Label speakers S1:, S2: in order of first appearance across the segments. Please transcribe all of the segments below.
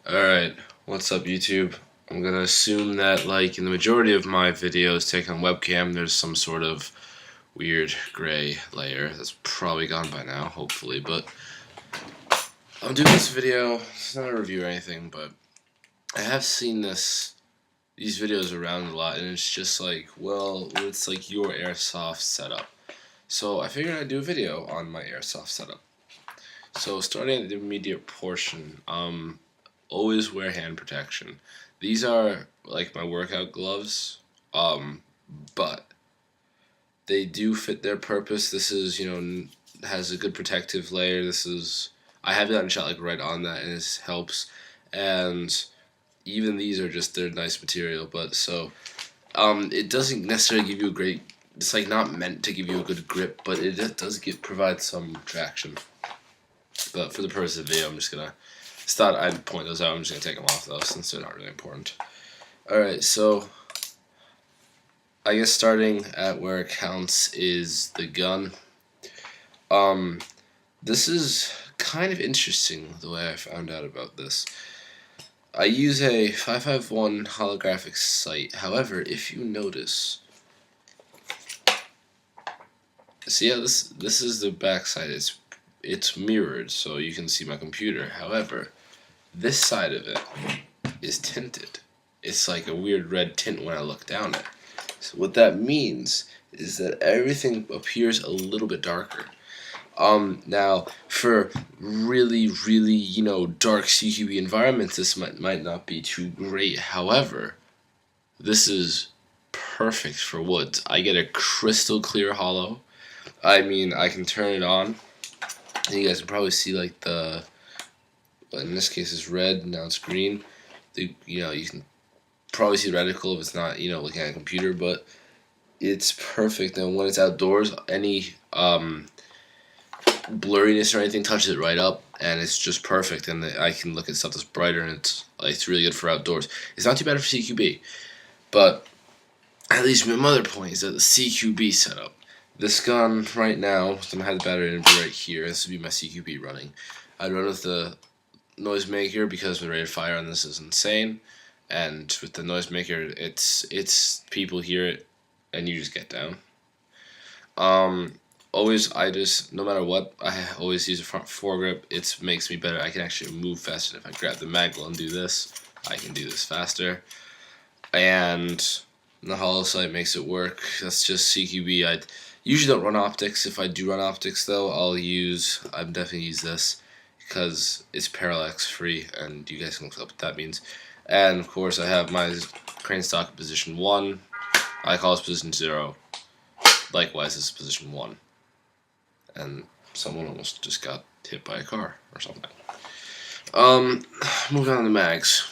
S1: Alright, what's up YouTube? I'm gonna assume that, like, in the majority of my videos taken on webcam, there's some sort of weird gray layer that's probably gone by now, hopefully, but I'm doing this video, it's not a review or anything, but I have seen these videos around a lot, and it's just like, well, it's like your airsoft setup. So I figured I'd do a video on my airsoft setup. So starting at the immediate portion, always wear hand protection. These are like my workout gloves, but they do fit their purpose. This is, has a good protective layer. I have gotten shot like right on that, and it helps. And even these are they're nice material, but it doesn't necessarily give you a great. It's like not meant to give you a good grip, but it does provide some traction. But for the purpose of the video, I'm just gonna thought I'd point those out. I'm just gonna take them off though, since they're not really important. Alright, so I guess starting at where it counts is the gun. This is kind of interesting the way I found out about this. I use a 5.51 holographic sight. However, if you notice, see how this is the back side. It's mirrored, so you can see my computer. However, this side of it is tinted. It's like a weird red tint when I look down it. So what that means is that everything appears a little bit darker. Now for really, dark CQB environments, this might not be too great. However, this is perfect for woods. I get a crystal clear hollow. I mean, I can turn it on, and you guys can probably see like in this case it's red, now it's green. You can probably see the reticle if it's not, looking at a computer, but it's perfect. And when it's outdoors, any blurriness or anything touches it right up, and it's just perfect. And I can look at stuff that's brighter, and it's really good for outdoors. It's not too bad for CQB, but at least my other point is that the CQB setup. This gun right now, I'm gonna have the battery right here. This would be my CQB running. I'd run with the noisemaker because the rate of fire on this is insane, and with the noisemaker, it's people hear it, and you just get down. Always, no matter what, I always use a front foregrip. It makes me better. I can actually move faster. If I grab the mag and do this, I can do this faster. And the hollow sight makes it work. That's just CQB. I usually don't run optics. If I do run optics, though, I've definitely use this because it's parallax free, and you guys can look up what that means. And of course, I have my crane stock in position 1. I call this position 0. Likewise, this is position 1. And someone almost just got hit by a car or something. Moving on to mags.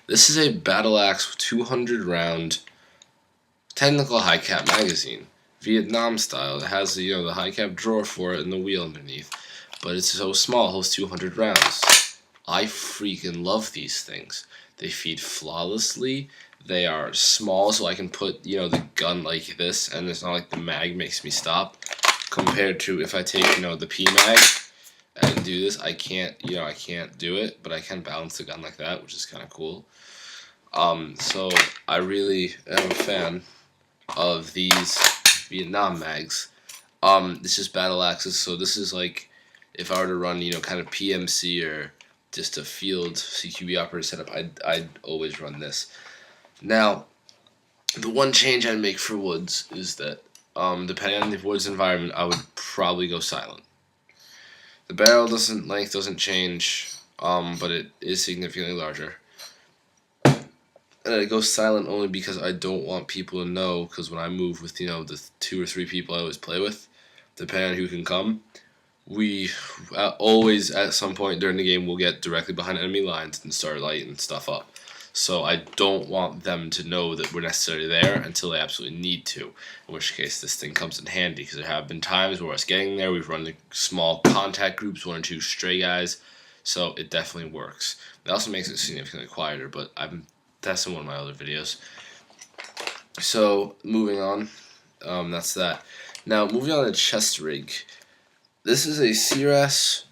S1: This is a battleaxe 200 round technical high cap magazine, Vietnam style. It has the high cap drawer for it and the wheel underneath, but it's so small, it holds 200 rounds. I freaking love these things. They feed flawlessly. They are small, so I can put the gun like this, and it's not like the mag makes me stop. Compared to if I take the pmag and do this, I can't do it, but I can balance the gun like that, which is kind of cool. So I really am a fan of these Vietnam mags. This is battle axes, so this is like if I were to run kind of PMC or just a field CQB operator setup, I'd always run this. Now, the one change I'd make for woods is that depending on the woods environment, I would probably go silent. The barrel length doesn't change, but it is significantly larger. And it goes silent only because I don't want people to know, because when I move with the 2 or 3 people I always play with, depending on who can come, we always at some point during the game will get directly behind enemy lines and start lighting stuff up. So I don't want them to know that we're necessarily there until they absolutely need to, in which case this thing comes in handy, because there have been times where us getting there, we've run the small contact groups, 1 or 2 stray guys, so it definitely works. It also makes it significantly quieter, but that's in one of my other videos. So moving on, that's that. Now moving on to chest rig. This is a CRS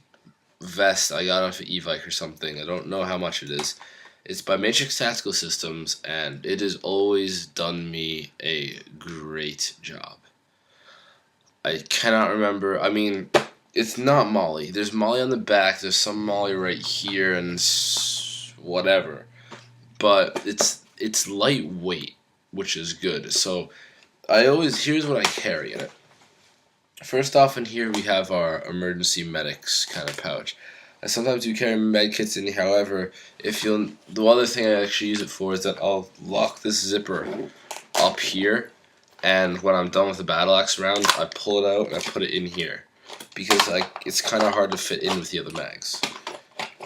S1: vest I got off of Evike or something. I don't know how much it is. It's by Matrix Tactical Systems, and it has always done me a great job. I cannot remember. I mean, it's not Molly. There's Molly on the back. There's some Molly right here, and whatever. But it's lightweight, which is good. So here's what I carry in it. First off, in here we have our emergency medics kind of pouch. I sometimes do carry med kits in here. However, the other thing I actually use it for is that I'll lock this zipper up here, and when I'm done with the battleaxe round, I pull it out and I put it in here because it's kind of hard to fit in with the other mags.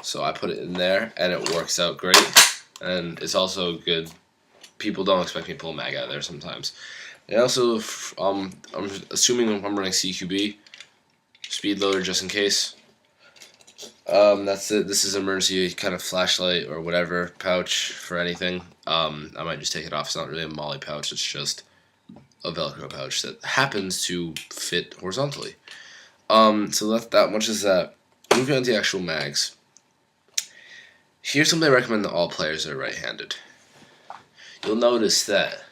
S1: So I put it in there, and it works out great, and it's also good. People don't expect me to pull a mag out of there sometimes. And also, I'm assuming I'm running CQB, speed loader just in case. That's it. This is emergency kind of flashlight or whatever pouch for anything. I might just take it off. It's not really a molly pouch. It's just a Velcro pouch that happens to fit horizontally. So that much is that. Moving on to the actual mags. Here's something I recommend to all players that are right-handed. You'll notice that.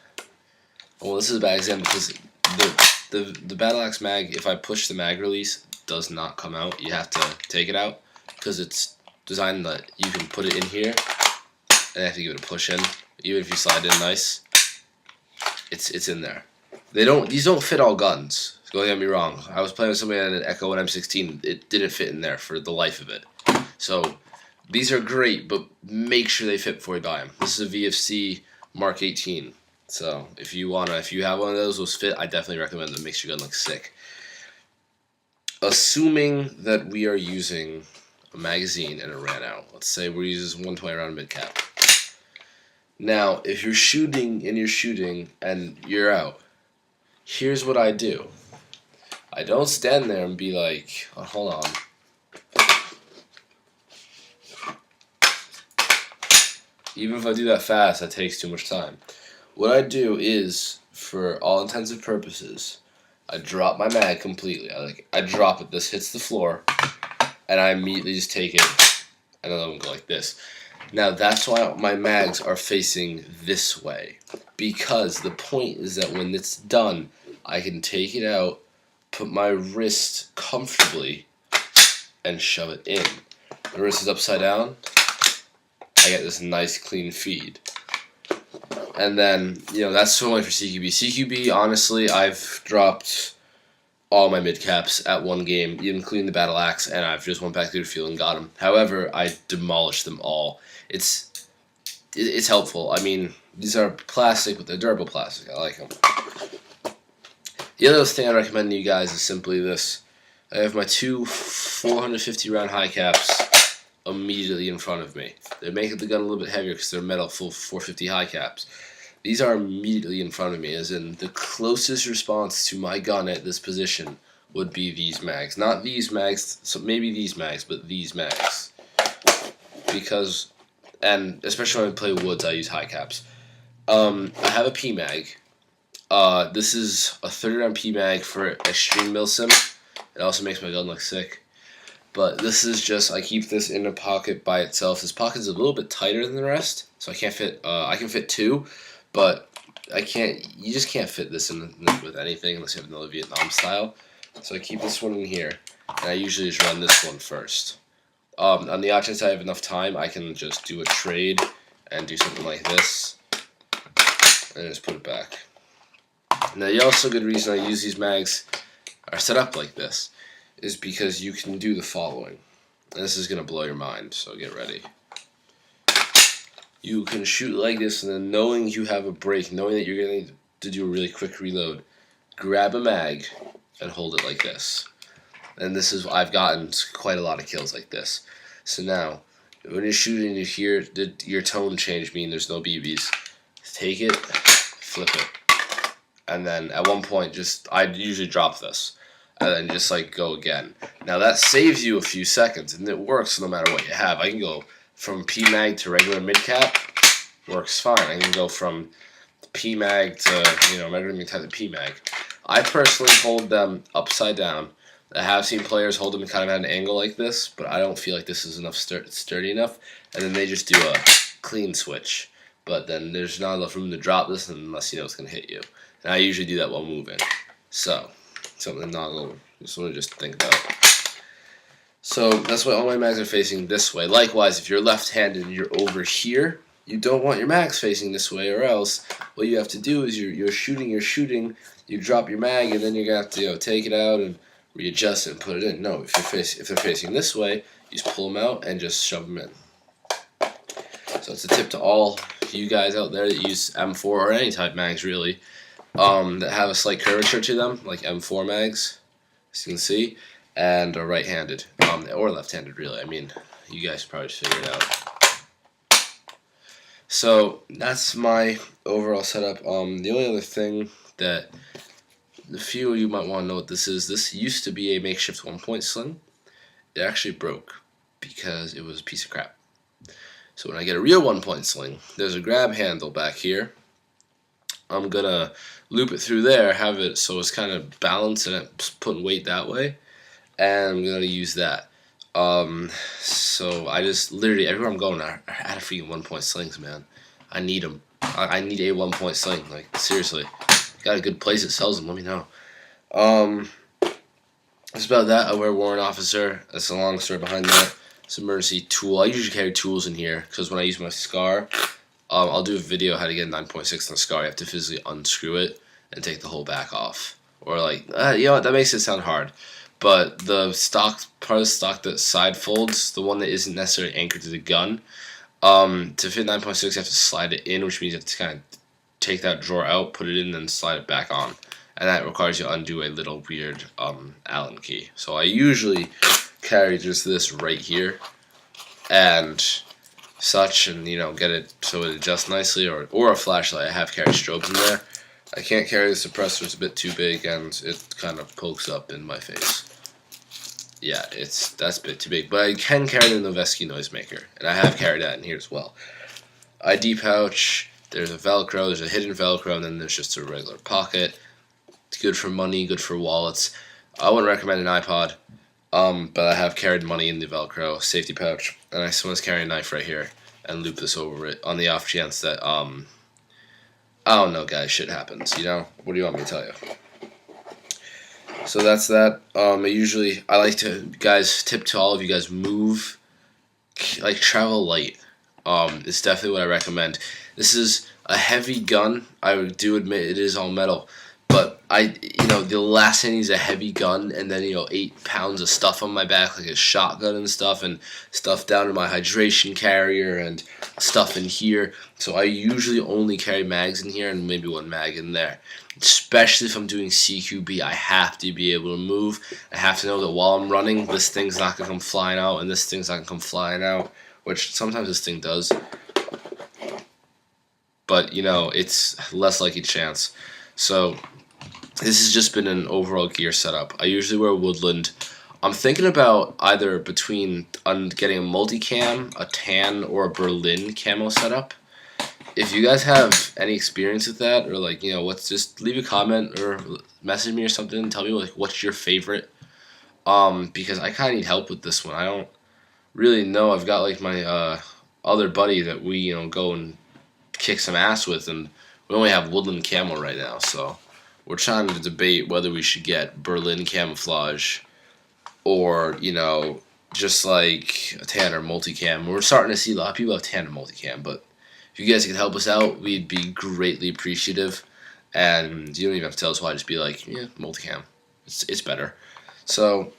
S1: Well, this is a bad example because the battleaxe mag, if I push the mag release, does not come out. You have to take it out because it's designed that you can put it in here and you have to give it a push in. Even if you slide in nice, it's in there. These don't fit all guns. Don't get me wrong. I was playing with somebody on an Echo and M16. It didn't fit in there for the life of it. So these are great, but make sure they fit before you buy them. This is a VFC Mark 18. So if you have one of those fit, I definitely recommend them. It makes your gun look sick. Assuming that we are using a magazine and it ran out. Let's say we're using 120 round mid cap. Now, if you're shooting and you're out, here's what I do. I don't stand there and be like, oh, hold on. Even if I do that fast, that takes too much time. What I do is, for all intents and purposes, I drop my mag completely. I drop it. This hits the floor, and I immediately just take it, and then I'll go like this. Now that's why my mags are facing this way, because the point is that when it's done, I can take it out, put my wrist comfortably, and shove it in. The wrist is upside down. I get this nice clean feed. And then, that's only for CQB. CQB, honestly, I've dropped all my mid-caps at one game, including the battleaxe, and I've just went back through the field and got them. However, I demolished them all. It's helpful. I mean, these are plastic, but they're durable plastic. I like them. The other thing I recommend to you guys is simply this. I have my two 450 round high caps immediately in front of me. They make the gun a little bit heavier because they're metal full 450 high caps. These are immediately in front of me, as in the closest response to my gun at this position would be these mags. Not these mags, so maybe these mags, but these mags. Because, and especially when I play woods, I use high caps. I have a pmag. This is a 30 round pmag for extreme milsim. It also makes my gun look sick. But this is just, I keep this in a pocket by itself. This pocket is a little bit tighter than the rest, so I can't fit, I can fit two, but you just can't fit this in with anything unless you have another Vietnam style. So I keep this one in here, and I usually just run this one first. On the odd chance I have enough time, I can just do a trade and do something like this, and just put it back. Now, the also good reason I use these mags are set up like this is because you can do the following. And this is going to blow your mind, so get ready. You can shoot like this, and then knowing you have a break, knowing that you're going to do a really quick reload, grab a mag and hold it like this. And this is, I've gotten quite a lot of kills like this. So now, when you're shooting, you hear your tone change, meaning there's no BBs. Take it, flip it. And then at one point, I usually drop this. And then just go again. Now that saves you a few seconds, and it works no matter what you have. I can go from PMag to regular mid-cap, works fine. I can go from PMag to, regular mid-cap to PMag. I personally hold them upside down, I have seen players hold them kind of at an angle like this, but I don't feel like this is enough sturdy enough. And then they just do a clean switch. But then there's not enough room to drop this unless you know it's going to hit you. And I usually do that while moving. So, something to not just think about. So, that's why all my mags are facing this way. Likewise, if you're left-handed and you're over here, you don't want your mags facing this way, or else what you have to do is you're shooting, you drop your mag, and then you're going to have to take it out and readjust it and put it in. No, if they're facing this way, you just pull them out and just shove them in. So it's a tip to all you guys out there that use M4 or any type mags really, that have a slight curvature to them, like M4 mags, as you can see, and are right-handed, or left-handed really. I mean, you guys probably just figure it out. So that's my overall setup. The only other thing that a few of you might want to know what this is. This used to be a makeshift 1-point sling. It actually broke because it was a piece of crap. So when I get a real 1-point sling, there's a grab handle back here. I'm gonna loop it through there, have it so it's kind of balanced and it's putting weight that way, and I'm gonna use that. So I just literally everywhere I'm going, I had a freaking 1-point slings, man. I need them. I need a 1-point sling. Like seriously, got a good place that sells them. Let me know. That's about that. I wear Warrant Officer. That's the long story behind that. It's an emergency tool. I usually carry tools in here because when I use my SCAR, I'll do a video how to get a 9.6 on the SCAR. You have to physically unscrew it and take the whole back off. Or like, you know what, that makes it sound hard. But the stock, part of the stock that side folds, the one that isn't necessarily anchored to the gun, to fit 9.6 you have to slide it in, which means you have to kind of take that drawer out, put it in, and then slide it back on. And that requires you to undo a little weird Allen key. So I usually carry just this right here and such, and you know, get it so it adjusts nicely, or a flashlight. I have carried strobes in there. I can't carry the suppressor, it's a bit too big and it kind of pokes up in my face. Yeah, that's a bit too big, but I can carry the Noveski noisemaker, and I have carried that in here as well. ID pouch, there's a Velcro, there's a hidden Velcro, and then there's just a regular pocket. It's good for money, good for wallets. I wouldn't recommend an iPod. But I have carried money in the Velcro safety pouch, and I sometimes carry a knife right here and loop this over it on the off chance that, I don't know, guys, shit happens, you know? What do you want me to tell you? So that's that. I like to, guys, tip to all of you guys, move, like, travel light. It's definitely what I recommend. This is a heavy gun. I do admit it is all metal. But the last thing is a heavy gun, and then 8 pounds of stuff on my back, like a shotgun and stuff down in my hydration carrier and stuff in here. So I usually only carry mags in here and maybe 1 mag in there. Especially if I'm doing CQB, I have to be able to move. I have to know that while I'm running, this thing's not gonna come flying out, and this thing's not gonna come flying out, which sometimes this thing does. But it's less likely chance. So this has just been an overall gear setup. I usually wear Woodland. I'm thinking about either between getting a multicam, a tan, or a Berlin camo setup. If you guys have any experience with that, or just leave a comment or message me or something and tell me what's your favorite. Because I kind of need help with this one. I don't really know. I've got my other buddy that we go and kick some ass with, and we only have Woodland camo right now, so we're trying to debate whether we should get Berlin camouflage or, just like a tan or multicam. We're starting to see a lot of people have tan or multicam, but if you guys could help us out, we'd be greatly appreciative. And you don't even have to tell us why, just be like, yeah, multicam. It's better. So,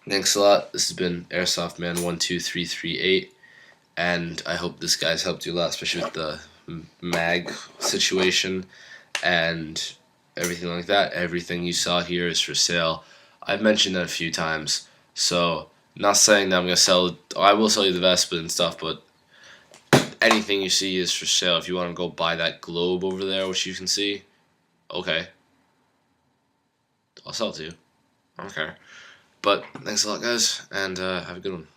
S1: thanks a lot. This has been Airsoft Man 12338, and I hope this guy's helped you a lot, especially with the mag situation and everything like that. Everything you saw here is for sale. I've mentioned that a few times, so not saying that I'm gonna sell. I will sell you the vest and stuff, but anything you see is for sale. If you want to go buy that globe over there, which you can see, okay, I'll sell it to you. I don't care. But thanks a lot, guys, and have a good one.